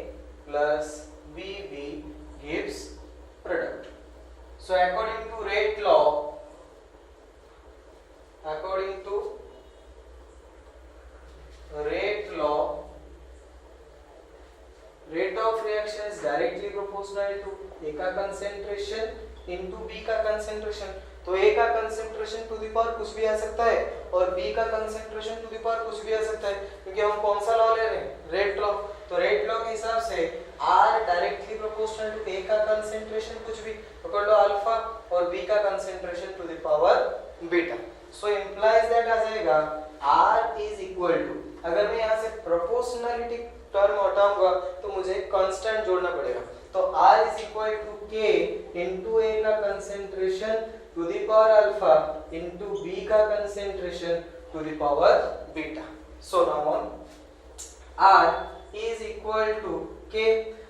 plus BB gives product. So according to rate law, rate of reaction is directly proportional to A का concentration into B का concentration। तो A का concentration to the power कुछ भी आ सकता है और B का concentration to the power कुछ भी आ सकता है, क्योंकि हम कौन सा लॉ ले रहे हैं, रेट लॉ। तो रेट लॉ के हिसाब से R directly proportional to A का concentration कुछ भी पकड़ लो अल्फा और B का concentration to the power beta. So implies that आ जाएगा R इज इक्वल टू, अगर मैं यहाँ से प्रोपोर्शनलिटी टर्म हटाऊंगा तो मुझे कांस्टेंट जोड़ना पड़ेगा, तो R is equal to K into A का concentration to the power alpha into B का concentration to the power beta. So now on R is equal to K।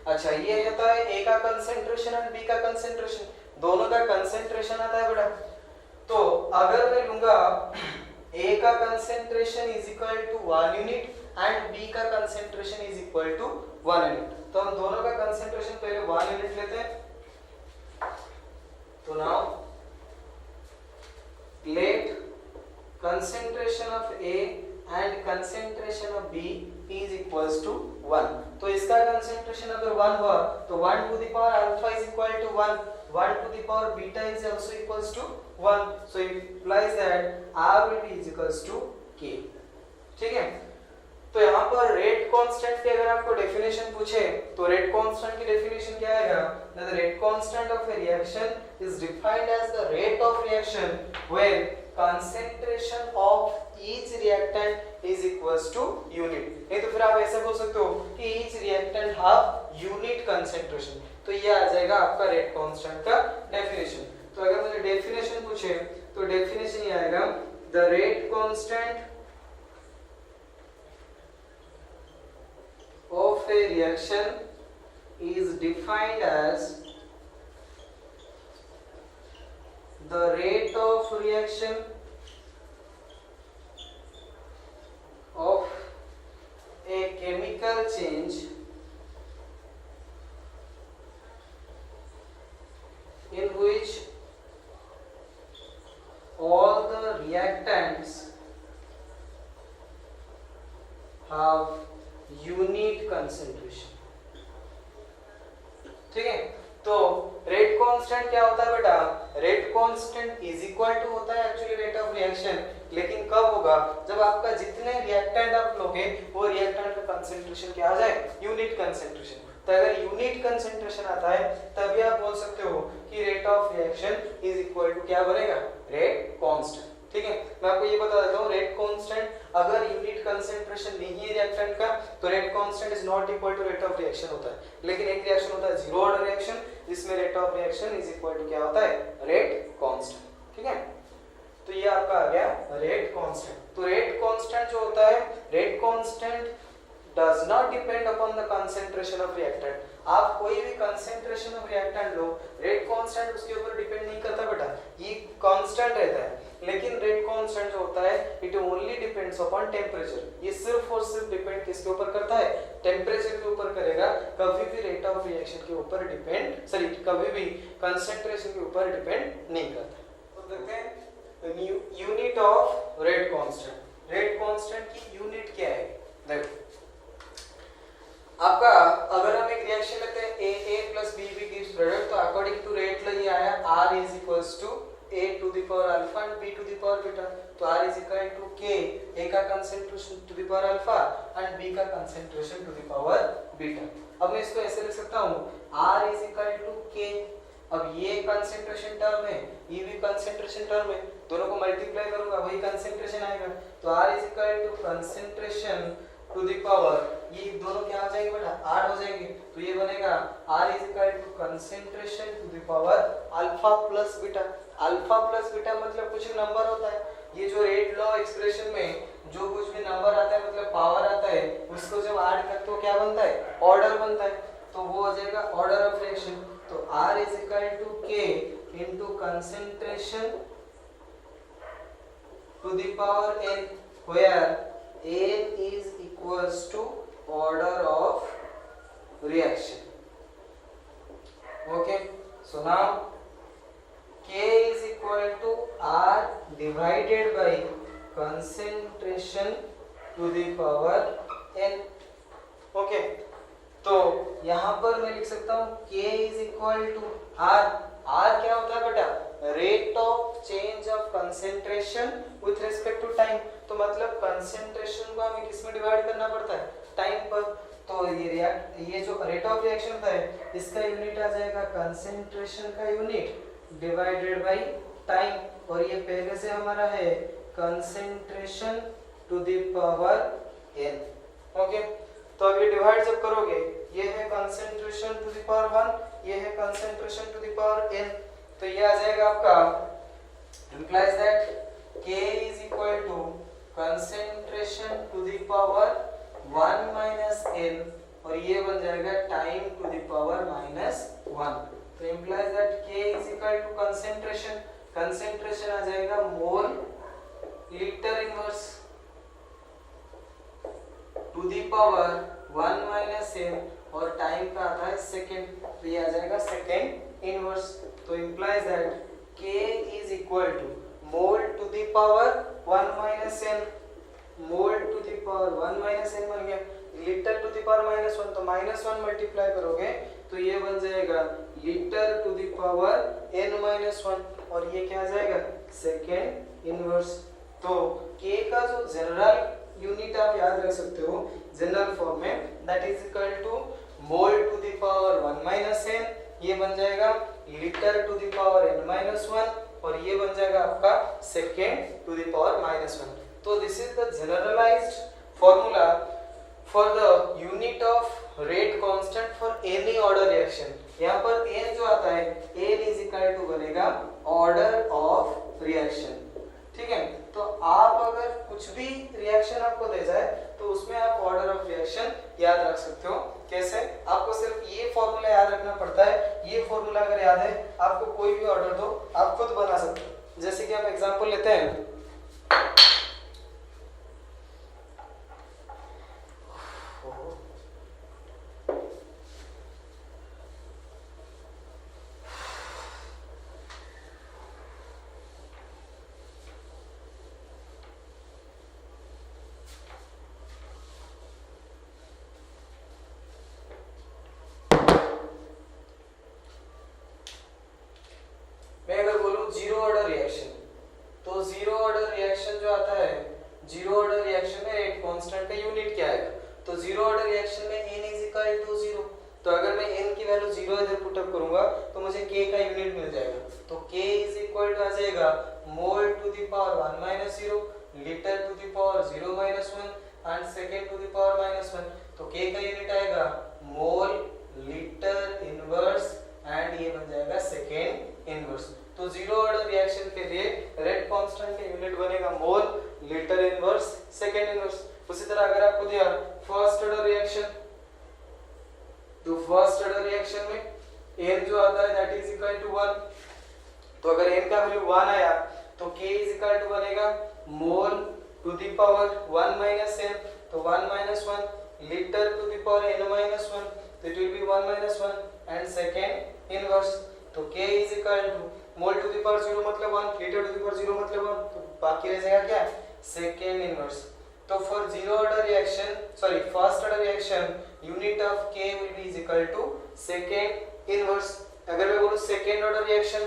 अच्छा, ये होता है A का कंसेंट्रेशन और B का कंसेंट्रेशन, दोनों का कंसेंट्रेशन आता है बेटा। तो अगर मैं लूंगा A का concentration is equal to 1 unit and B का concentration is equal to 1 unit, तो हम दोनों का कंसेंट्रेशन पहले 1 यूनिट लेते हैं। तो now let concentration of A and concentration of B is equals to 1। तो इसका कंसेंट्रेशन अगर 1 हुआ तो 1 to the power alpha is equal to 1 to the power beta is also equals to 1, so it implies that R will be is equals to K। ठीक है, तो यहाँ पर रेट कांस्टेंट की अगर आपको डेफिनेशन पूछे तो रेट कांस्टेंट की डेफिनेशन क्या आएगा, the rate constant of a reaction is defined as the rate of reaction when concentration of each reactant is equals to unit। नहीं तो फिर आप ऐसे बोल सकते हो कि each reactant have unit concentration, तो ये आ जाएगा आपका रेट कांस्टेंट का डेफिनेशन। तो अगर मुझे डेफिनेशन पूछे तो डेफिनेशन ये आएगा, the rate constant of a reaction is defined as the rate of reaction of a chemical change in which all the reactants have unit concentration। ठीक है, तो रेट कांस्टेंट क्या होता है बेटा, rate constant is equal to होता है actually rate of reaction, लेकिन कब होगा, जब आपका जितने रिएक्टेंट आप लोगे वो रिएक्टेंट का कंसेंट्रेशन क्या आ जाए, यूनिट कंसेंट्रेशन। तो अगर यूनिट कंसेंट्रेशन आता है तभी आप बोल सकते हो कि rate of reaction is equal to क्या बनेगा, रेट कांस्टेंट। ठीक है, मैं आपको ये बता देता हूँ, रेट कांस्टेंट अगर यूनिट कंसेंट्रेशन नहीं है रिएक्टेंट का तो rate constant is not equal to rate of reaction होता है, लेकिन एक रिएक्शन होता है जीरो ऑर्डर रिएक्शन जिसमें rate of reaction is equal to क्या होता है, रेट कांस्टेंट। ठीक है, तो ये आपका आ गया रेट कांस्टेंट। तो रेट कांस्टेंट जो होता है, rate constant does not depend upon the concentration of reactant। आप कोई भी concentration of reactant low, rate constant उसके ऊपर डिपेंड नहीं करता बेटा, ये कांस्टेंट रहता है। लेकिन रेट कांस्टेंट जो होता है it only depends upon temperature, ये सिर्फ और सिर्फ डिपेंड किसके ऊपर करता है, टेम्परेचर के ऊपर करेगा, कभी भी रेट ऑफ रिएक्शन के ऊपर डिपेंड सॉरी कभी भी कंसंट्रेशन के ऊपर डिपेंड नहीं करता। तो देखते हैं unit of rate constant. Rate constant की यूनिट क्या है, देखो आपका अगर हम एक रिएक्शन लेते हैं A plus B B gives product, तो अकॉर्डिंग टू रेट लो ये आया R is equals to A to the power alpha and B to the power beta. तो R is equal to K, A का concentration to the power alpha and B का concentration to the power beta. अब मैं इसको ऐसे लिख सकता हूँ R is equal to K। अब ये कंसंट्रेशन टर्म है, ये भी कंसंट्रेशन टर्म है, दोनों को मल्टीप्लाई करूंगा वही कंसंट्रेशन आएगा। तो R is equal to concentration to the power, ये दोनों क्या हो जाएंगे बेटा 8 हो जाएंगे। तो ये बनेगा R is equal to concentration to the power alpha plus beta. Alpha plus beta मतलब कुछ नंबर होता है, ये जो रेट लॉ एक्सप्रेशन में जो कुछ भी नंबर आता है मतलब पावर आता है, उसको जब ऐड करते हो क्या बनता है ऑर्डर बनता है, तो वो हो जाएगा ऑर्डर ऑफ रिएक्शन। तो R is equal to K into concentration to the power n, where n is equals to order of reaction. Okay, so now K is equal to R divided by concentration to the power n. Okay, तो यहाँ पर मैं लिख सकता हूँ K is equal to R। R क्या होता है बेटा, rate of change of concentration with respect to time. तो मतलब कंसेंट्रेशन को हमें किस में डिवाइड करना पड़ता है, टाइम पर। तो ये जो रेट ऑफ रिएक्शन होता है इसका यूनिट आ जाएगा कंसेंट्रेशन का यूनिट डिवाइडेड बाय टाइम, और ये पहले से हमारा है concentration to the power n। Okay, तो अब ये डिवाइड जब करोगे, ये है कंसेंट्रेशन टू द पावर 1, ये है concentration to the power n, तो ये आ जाएगा आपका implies that K is equal to concentration to the power 1 minus n, और ये बन जाएगा टाइम टू द पावर -1। तो implies that K is equal to concentration, concentration आ जाएगा mole litre inverse to the power 1 minus n, और time का आता है सेकेंड, तो ये आ जाएगा सेकेंड इनवर्स। तो implies that K is equal to mole to the power 1 minus n, mole to the power 1 minus n बन गया, लीटर टू द पावर -1, तो -1 मल्टीप्लाई करोगे तो ये बन जाएगा litre to the power n-1, और ये क्या आ जाएगा सेकेंड इनवर्स। तो K का जो जनरल यूनिट आप याद रख सकते हो जनरल फॉर्म में, that is equal to mole to the power 1 minus n, ये बन जाएगा litre to the power n-1, और ये बन जाएगा आपका सेकेंड टू द पावर -1। तो this is the generalised formula for the unit of rate constant for any order reaction. यहाँ पर n जो आता है n इज इक्वल टू बनेगा ऑर्डर ऑफ रिएक्शन। ठीक है, तो आप अगर कुछ भी रिएक्शन आपको दे जाए तो उसमें आप ऑर्डर ऑफ रिएक्शन याद रख सकते हो। कैसे, आपको सिर्फ ये फॉर्मूला याद रखना पड़ता है। ये फॉर्मूला अगर याद है, आपको कोई भी ऑर्डर दो आप खुद बना सकते हो। जैसे कि हम एग्जांपल लेते हैं, जीरो ऑर्डर रिएक्शन, तो जीरो ऑर्डर रिएक्शन जो आता है, जीरो ऑर्डर रिएक्शन में रेट कांस्टेंट का यूनिट क्या आएगा, तो जीरो ऑर्डर रिएक्शन में n इज इक्वल टू 0। तो अगर मैं n की वैल्यू 0 इधर पुट अप करूंगा तो मुझे k का यूनिट मिल जाएगा। तो k इज इक्वल टू आ जाएगा mole to the power 1 minus 0, litre to the power 0 minus 1 and second to the power -1। तो k का यूनिट आएगा मोल लीटर इनवर्स, एंड ये बन जाएगा सेकंड इनवर्स। तो जीरो ऑर्डर रिएक्शन के लिए रेट कांस्टेंट का यूनिट बनेगा मोल लीटर इनवर्स सेकंड इनवर्स। उसी तरह अगर आपको दिया फर्स्ट ऑर्डर रिएक्शन, तो फर्स्ट ऑर्डर रिएक्शन में n जो आता है दैट इज इक्वल टू 1। तो अगर n का वैल्यू 1 आया तो k इज इक्वल टू बनेगा mole to the power 1 minus n, तो 1 minus 1 litre to the power n-1, तो it will be 1 minus 1 and second inverse. तो k is equal to mole to the power 0 मतलब 1, litre to the power 0 मतलब 1, तो बाकी रह जाएगा क्या सेकंड इनवर्स। तो for zero order reaction, sorry first order reaction unit of K will be is equal to second inverse. अगर मैं बोलूं सेकेंड ऑर्डर रिएक्शन,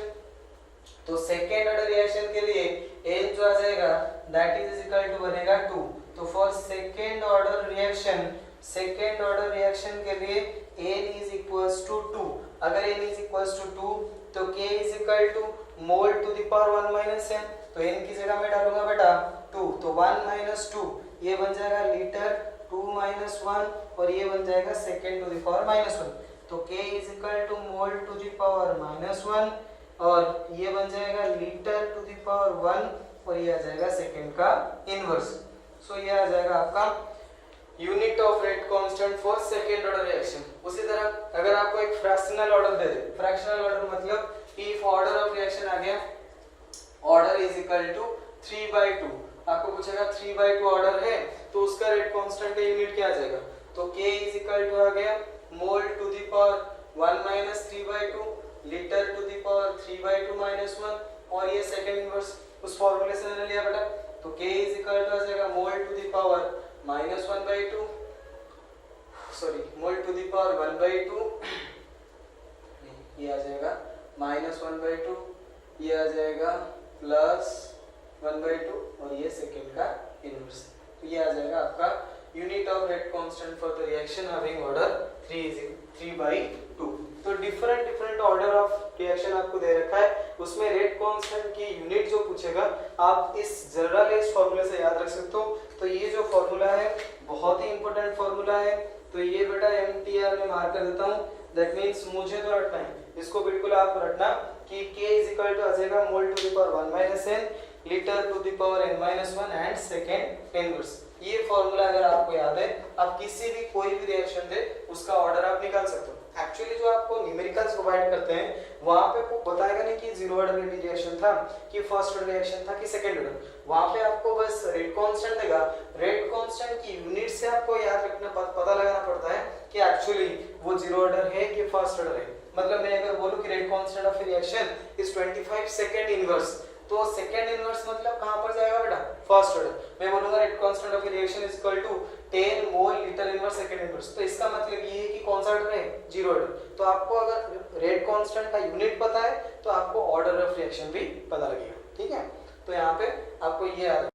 तो सेकेंड ऑर्डर रिएक्शन के लिए n जो आ जाएगा दैट इज इक्वल टू बनेगा 2। तो फॉर सेकेंड ऑर्डर रिएक्शन के लिए n इज इक्वल्स टू 2। अगर n इज इक्वल्स टू 2 तो K is equal to mole to the power 1 minus n। तो n की जगह मैं डालूंगा बेटा 2, तो 1 माइनस 2 ये बन जाएगा लीटर 2 माइनस 1 और ये बन जाएगा second to the power minus 1। तो K is equal to mole to the power minus 1 और ये बन जाएगा लीटर टू द पावर 1 और ये आ जाएगा सेकेंड का इनवर्स। सो ये आ जाएगा आपका unit of rate constant for second order reaction. उसी तरह अगर आपको एक फ्रैक्शनल ऑर्डर दे दे, फ्रैक्शनल ऑर्डर मतलब इफ ऑर्डर ऑफ रिएक्शन आ गया ऑर्डर इज इक्वल टू 3/2, आपको पूछेगा 3/2 ऑर्डर है तो उसका रेट कांस्टेंट का यूनिट क्या आ जाएगा, तो K इज इक्वल टू आ गया mole to the power 1 minus 3/2 litre to the power 3/2 minus 1 और ये सेकंड इनवर्स उस फॉर्मूले से मैंने लिया बेटा। तो K इज इक्वल टू आ जाएगा mole to the power minus 1/2 sorry mole to the power 1/2 ये आ जाएगा माइनस 1/2 ये आ जाएगा प्लस 1/2 और ये सेकेंड का इनवर्स। तो ये आ जाएगा आपका unit of rate constant for the reaction having order 3/2। तो डिफरेंट ऑर्डर ऑफ रिएक्शन आपको दे रखा है, उसमें रेट कांस्टेंट की यूनिट जो पूछेगा आप इस जनरलाइज्ड फार्मूले से याद रख सकते हो। तो ये जो फार्मूला है बहुत ही इंपॉर्टेंट फार्मूला है, तो ये बेटा MTR में मार्क कर देता हूँ। दैट मींस मुझे तो रटना है, इसको बिल्कुल आप रटना कि K इज इक्वल टू आ जाएगा mole to the power 1 minus n litre to the power n minus 1 and second inverse. ये फॉर्मूला अगर आपको याद है आप किसी भी कोई भी रिएक्शन दे उसका ऑर्डर आप निकाल सकते हो। एक्चुअली जो आपको न्यूमेरिकल्स प्रोवाइड करते हैं वहां पे आपको बताएगा नहीं कि जीरो ऑर्डर रिएक्शन था कि फर्स्ट ऑर्डर रिएक्शन था कि सेकंड ऑर्डर, वहां पे आपको बस रेट कांस्टेंट देगा। रेट कांस्टेंट की यूनिट से आपको याद रखना पता लगाना पड़ता है कि एक्चुअली वो जीरो ऑर्डर है कि फर्स्ट ऑर्डर है। मतलब मैं अगर बोलूं कि rate constant of reaction is 25 second inverse, तो सेकंड इनवर्स मतलब कहां पर जाएगा बेटा, फर्स्ट ऑर्डर। मैं बोलूंगा rate constant of reaction is equal to 10 mole litre inverse second inverse, तो इसका मतलब ये है कि कौन सा ऑर्डर है, जीरो ऑर्डर। तो आपको अगर रेट कांस्टेंट का यूनिट पता है तो आपको ऑर्डर ऑफ रिएक्शन भी पता लगेगा। ठीक है, तो यहाँ पे आपको ये याद